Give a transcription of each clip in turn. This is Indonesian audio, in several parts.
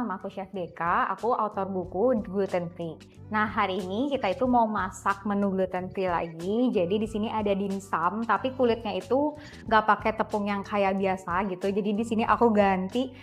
nama aku Chef Deka, aku author buku Gluten Free. Nah, hari ini kita itu mau masak menu gluten free lagi. Jadi di sini ada dimsum, tapi kulitnya itu nggak pakai tepung yang kayak biasa gitu. Jadi di sini aku ganti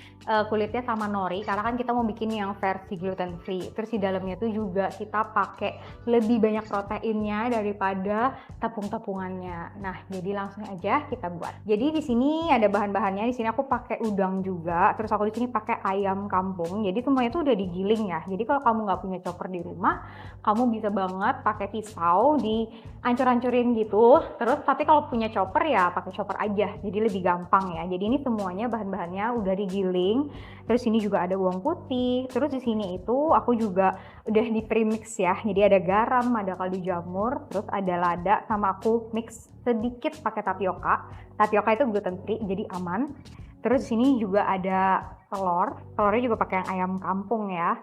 kulitnya sama nori, karena kan kita mau bikin yang versi gluten free. Terus di dalamnya tuh juga kita pakai lebih banyak proteinnya daripada tepung-tepungannya. Nah, jadi langsung aja kita buat. Jadi di sini ada bahan-bahannya. Di sini aku pakai udang juga. Terus aku di sini pakai ayam kampung. Jadi semuanya itu udah digiling ya. Jadi kalau kamu nggak punya chopper di rumah, kamu bisa banget pakai pisau dihancur-hancurin gitu. Terus tapi kalau punya chopper ya pakai chopper aja. Jadi lebih gampang ya. Jadi ini semuanya bahan-bahannya udah digiling. Terus ini juga ada bawang putih. Terus di sini itu aku juga udah di premix ya. Jadi ada garam, ada kaldu jamur, terus ada lada, sama aku mix sedikit pakai tapioka. Tapioka itu gluten free, jadi aman. Terus di sini juga ada telur. Telurnya juga pakai yang ayam kampung ya.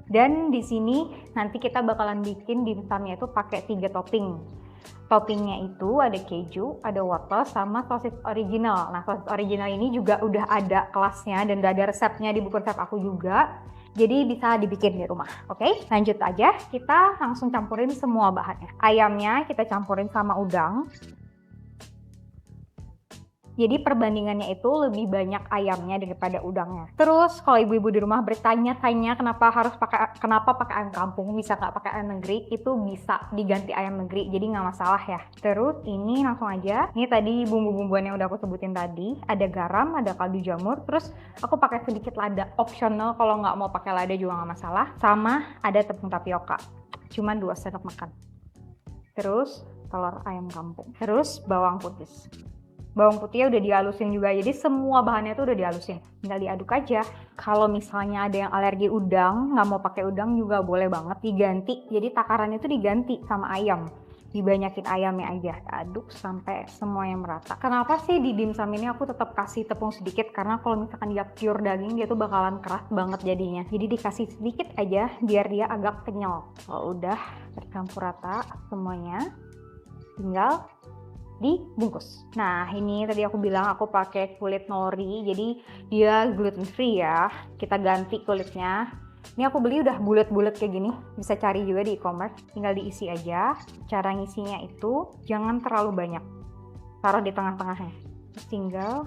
Dan di sini nanti kita bakalan bikin dimsumnya itu pakai 3 topping. Toppingnya itu ada keju, ada wortel, sama sosis original. Nah, sosis original ini juga udah ada kelasnya dan udah ada resepnya di buku resep aku juga. Jadi bisa dibikin di rumah. Oke, lanjut aja. Kita langsung campurin semua bahannya. Ayamnya kita campurin sama udang. Jadi perbandingannya itu lebih banyak ayamnya daripada udangnya. Terus kalau ibu-ibu di rumah bertanya-tanya kenapa pakai ayam kampung, bisa nggak pakai ayam negeri, itu bisa diganti ayam negeri, jadi nggak masalah ya. Terus ini langsung aja, ini tadi bumbu-bumbuan yang udah aku sebutin tadi, ada garam, ada kaldu jamur, terus aku pakai sedikit lada, optional, kalau nggak mau pakai lada juga nggak masalah, sama ada tepung tapioka, cuman 2 sendok makan. Terus telur ayam kampung, terus bawang putih. Bawang putihnya udah dihalusin juga, jadi semua bahannya tuh udah dihalusin, tinggal diaduk aja. Kalau misalnya ada yang alergi udang, nggak mau pakai udang juga boleh banget diganti. Jadi takarannya tuh diganti sama ayam, dibanyakin ayamnya aja, aduk sampai semuanya merata. Kenapa sih di dimsum ini aku tetap kasih tepung sedikit? Karena kalau misalkan dia pure daging, dia tuh bakalan keras banget jadinya. Jadi dikasih sedikit aja biar dia agak kenyal. Kalau udah tercampur rata semuanya, tinggal dibungkus. Nah, ini tadi aku bilang aku pakai kulit nori, jadi dia gluten free ya. Kita ganti kulitnya. Ini aku beli udah bulat-bulat kayak gini, bisa cari juga di e-commerce. Tinggal diisi aja. Cara ngisinya itu jangan terlalu banyak, taruh di tengah-tengahnya. Terus tinggal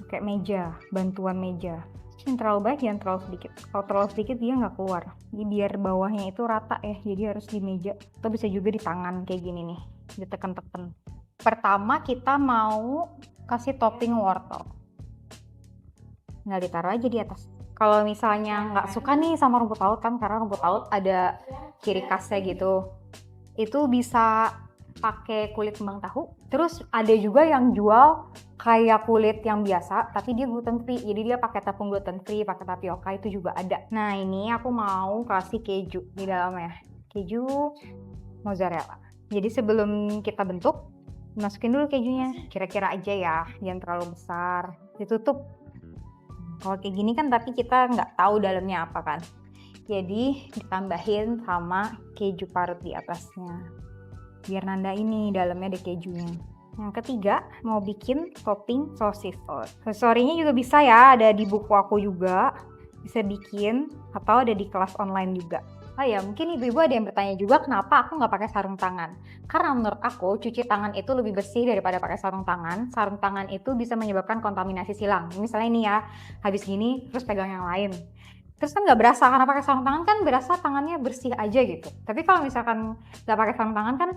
pakai meja, bantuan meja. Jangan terlalu banyak, jangan terlalu sedikit. Kalau terlalu sedikit dia nggak keluar. Jadi biar bawahnya itu rata ya, jadi harus di meja. Atau bisa juga di tangan kayak gini nih, ditekan-tekan. Pertama kita mau kasih topping wortel. Nggak ditaruh aja di atas. Kalau misalnya nggak suka nih sama rumput laut kan, karena rumput laut ada ciri khasnya gitu, itu bisa pakai kulit kembang tahu. Terus ada juga yang jual kayak kulit yang biasa, tapi dia gluten free. Jadi dia pakai tepung gluten free, pakai tapioka, itu juga ada. Nah, ini aku mau kasih keju di dalamnya. Keju mozzarella. Jadi sebelum kita bentuk, masukin dulu kejunya, kira-kira aja ya, jangan terlalu besar, ditutup. Kalau kayak gini kan tapi kita nggak tahu dalamnya apa kan, jadi ditambahin sama keju parut di atasnya, biar nanda ini dalamnya ada kejunya. Yang ketiga, mau bikin topping sosis. Sorinya juga bisa ya, ada di buku aku juga, bisa bikin, atau ada di kelas online juga. Oh ya, mungkin ibu-ibu ada yang bertanya juga kenapa aku nggak pakai sarung tangan. Karena menurut aku cuci tangan itu lebih bersih daripada pakai sarung tangan. Sarung tangan itu bisa menyebabkan kontaminasi silang. Misalnya ini ya, habis gini terus pegang yang lain. Terus kan nggak berasa, karena pakai sarung tangan kan berasa tangannya bersih aja gitu. Tapi kalau misalkan nggak pakai sarung tangan kan,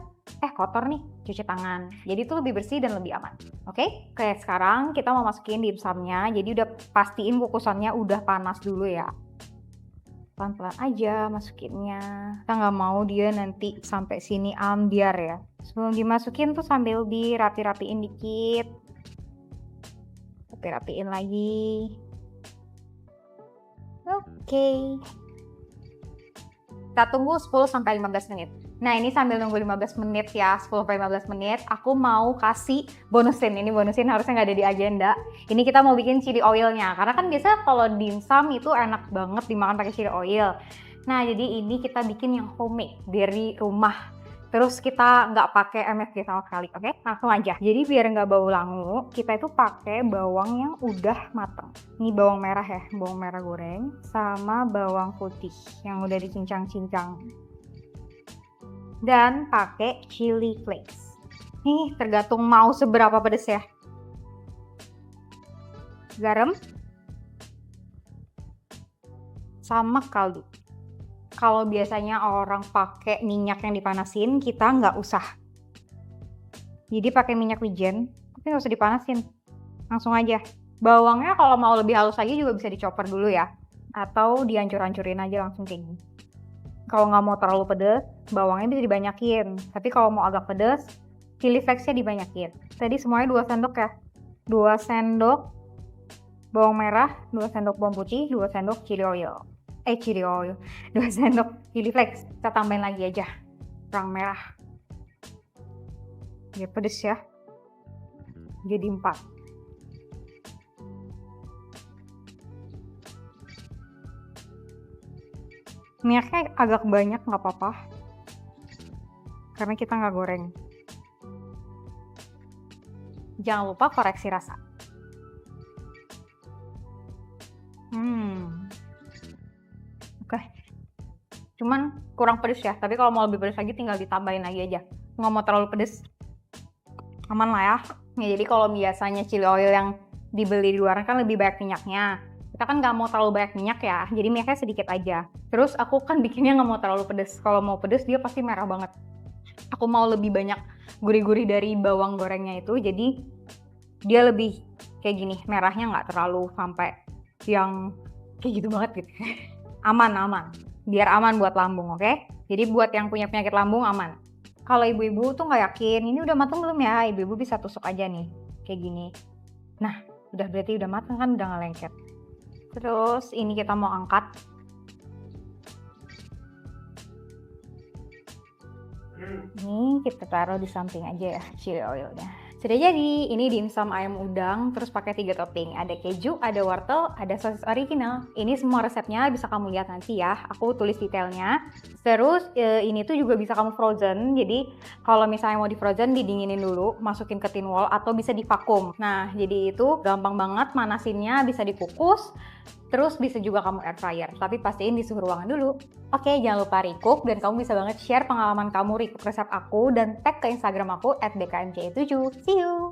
kotor nih, cuci tangan. Jadi itu lebih bersih dan lebih aman. Oke, sekarang kita mau masukin dimsumnya. Jadi udah pastiin kukusannya udah panas dulu ya. Pelan-pelan aja masukinnya, kita nggak mau dia nanti sampai sini ambiar ya. Sebelum dimasukin tuh sambil dirapi-rapiin dikit, rapi-rapiin lagi. Oke. Kita tunggu 10-15 menit. Nah, ini sambil nunggu 15 menit ya, 10-15 menit, aku mau kasih bonusin. Ini bonusin harusnya nggak ada di agenda. Ini kita mau bikin chili oilnya, karena kan biasa kalau dimsum itu enak banget dimakan pakai chili oil. Nah, jadi ini kita bikin yang homemade dari rumah. Terus kita nggak pakai MSG sama sekali, oke? Langsung aja. Jadi biar nggak bau langu, kita itu pakai bawang yang udah mateng. Ini bawang merah ya, bawang merah goreng, sama bawang putih yang udah dicincang-cincang. Dan pakai chili flakes. Nih, tergantung mau seberapa pedes ya. Garam, sama kaldu. Kalau biasanya orang pakai minyak yang dipanasin, kita nggak usah. Jadi pakai minyak wijen, tapi nggak usah dipanasin. Langsung aja. Bawangnya kalau mau lebih halus lagi juga bisa dicopper dulu ya. Atau dihancur-hancurin aja langsung kayak gini. Kalau nggak mau terlalu pedes, bawangnya bisa dibanyakin. Tapi kalau mau agak pedes, chili flakes-nya dibanyakin. Tadi semuanya 2 sendok ya. 2 sendok bawang merah, 2 sendok bawang putih, 2 sendok chili oil. 2 sendok chili flakes. Kita tambahin lagi aja bawang merah. Biar pedes ya. Jadi 4. Minyaknya agak banyak nggak apa-apa. Karena kita nggak goreng. Jangan lupa koreksi rasa. Oke. Cuman kurang pedes ya, tapi kalau mau lebih pedes lagi tinggal ditambahin lagi aja. Nggak mau terlalu pedes. Aman lah ya. Jadi kalau biasanya chili oil yang dibeli di luar kan lebih banyak minyaknya. Kita kan nggak mau terlalu banyak minyak ya, jadi minyaknya sedikit aja. Terus aku kan bikinnya nggak mau terlalu pedes. Kalau mau pedes dia pasti merah banget. Aku mau lebih banyak gurih-gurih dari bawang gorengnya itu, jadi dia lebih kayak gini, merahnya nggak terlalu sampai yang kayak gitu banget gitu. Aman. Biar aman buat lambung, oke? Jadi buat yang punya penyakit lambung aman. Kalau ibu-ibu tuh nggak yakin, ini udah mateng belum ya? Ibu-ibu bisa tusuk aja nih, kayak gini. Nah, udah berarti udah mateng kan, udah nggak lengket. Terus ini kita mau angkat. Ini kita taruh di samping aja ya, chili oilnya. Sudah jadi, ini dimsum ayam udang, terus pakai 3 topping. Ada keju, ada wortel, ada sosis original. Ini semua resepnya bisa kamu lihat nanti ya, aku tulis detailnya. Terus ini tuh juga bisa kamu frozen, jadi kalau misalnya mau di frozen didinginin dulu, masukin ke tin wall atau bisa di vakum. Nah, jadi itu gampang banget manasinnya, bisa dikukus. Terus bisa juga kamu air fryer, tapi pastiin di suhu ruangan dulu. Oke, jangan lupa recook dan kamu bisa banget share pengalaman kamu recook resep aku dan tag ke Instagram aku @bkmj7. See you!